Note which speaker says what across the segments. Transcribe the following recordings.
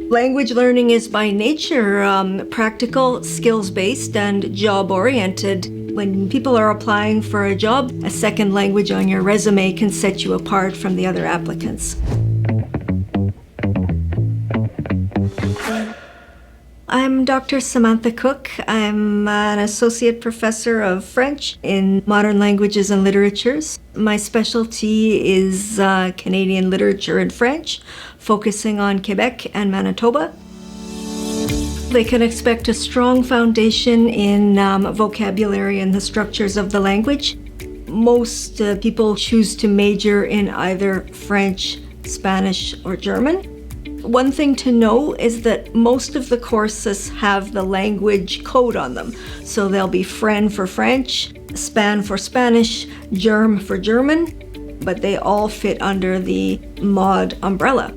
Speaker 1: Language learning is by nature practical, skills-based, and job-oriented. When people are applying for a job, a second language on your resume can set you apart from the other applicants. I'm Dr. Samantha Cook. I'm an associate professor of French in modern languages and literatures. My specialty is Canadian literature and French, focusing on Quebec and Manitoba. They can expect a strong foundation in vocabulary and the structures of the language. Most people choose to major in either French, Spanish, or German. One thing to know is that most of the courses have the language code on them. So they'll be Fren for French, Span for Spanish, Germ for German, but they all fit under the MOD umbrella.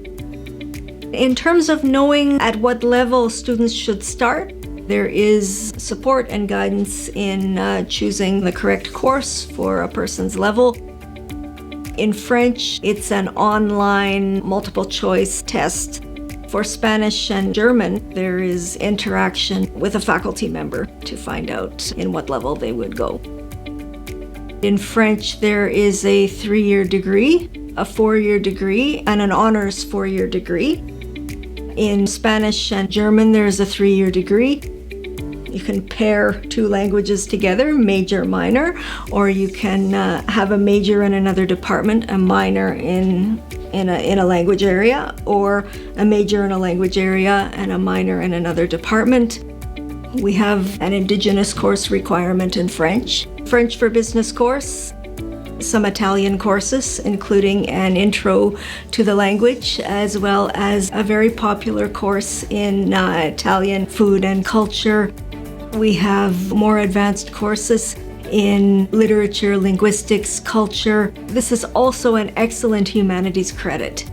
Speaker 1: In terms of knowing at what level students should start, there is support and guidance in choosing the correct course for a person's level. In French, it's an online multiple choice test. For Spanish and German, there is interaction with a faculty member to find out in what level they would go. In French, there is a 3-year degree, a 4-year degree, and an honors 4-year degree. In Spanish and German, there's a 3-year degree. You can pair 2 languages together, major, minor, or you can have a major in another department, a minor in a language area, or a major in a language area and a minor in another department. We have an Indigenous course requirement in French, French for Business course, some Italian courses, including an intro to the language, as well as a very popular course in Italian food and culture. We have more advanced courses in literature, linguistics, culture. This is also an excellent humanities credit.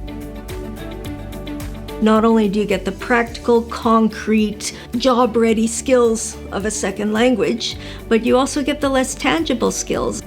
Speaker 1: Not only do you get the practical, concrete, job-ready skills of a second language, but you also get the less tangible skills: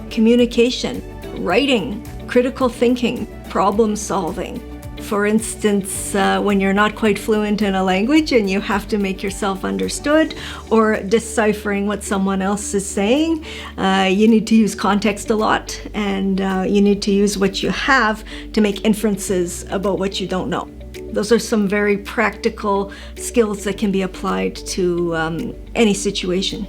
Speaker 1: communication, writing, critical thinking, problem solving. For instance, when you're not quite fluent in a language and you have to make yourself understood, or deciphering what someone else is saying, you need to use context a lot, and you need to use what you have to make inferences about what you don't know. Those are some very practical skills that can be applied to any situation.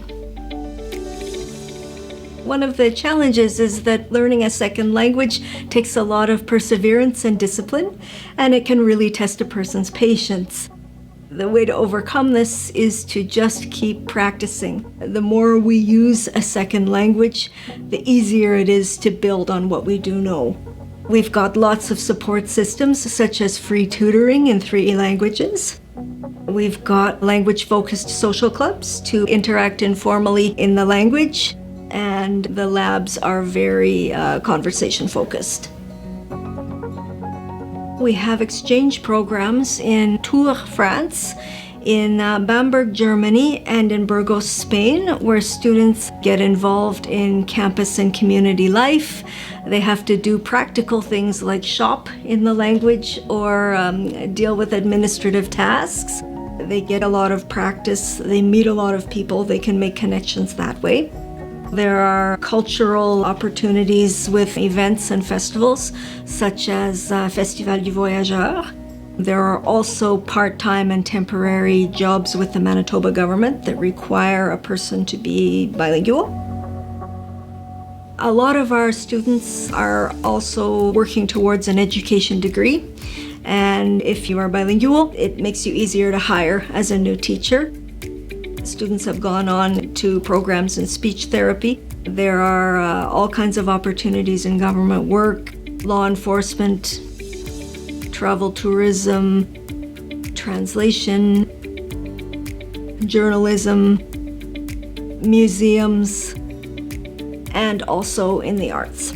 Speaker 1: One of the challenges is that learning a second language takes a lot of perseverance and discipline, and it can really test a person's patience. The way to overcome this is to just keep practicing. The more we use a second language, the easier it is to build on what we do know. We've got lots of support systems, such as free tutoring in 3 languages. We've got language-focused social clubs to interact informally in the language, and the labs are very conversation-focused. We have exchange programs in Tours, France, in Bamberg, Germany, and in Burgos, Spain, where students get involved in campus and community life. They have to do practical things like shop in the language or deal with administrative tasks. They get a lot of practice, they meet a lot of people, they can make connections that way. There are cultural opportunities with events and festivals, such as Festival du Voyageur. There are also part-time and temporary jobs with the Manitoba government that require a person to be bilingual. A lot of our students are also working towards an education degree, and if you are bilingual, it makes you easier to hire as a new teacher. Students have gone on to programs in speech therapy. There are all kinds of opportunities in government work, law enforcement, travel tourism, translation, journalism, museums, and also in the arts.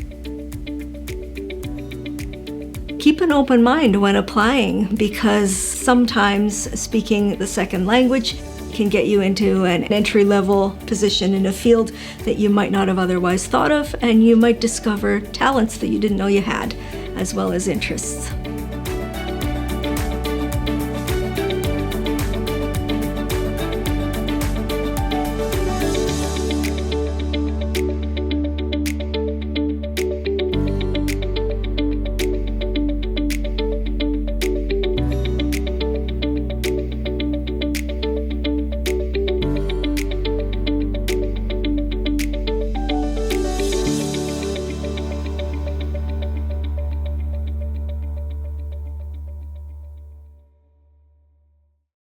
Speaker 1: Keep an open mind when applying, because sometimes speaking the second language can get you into an entry-level position in a field that you might not have otherwise thought of, and you might discover talents that you didn't know you had, as well as interests.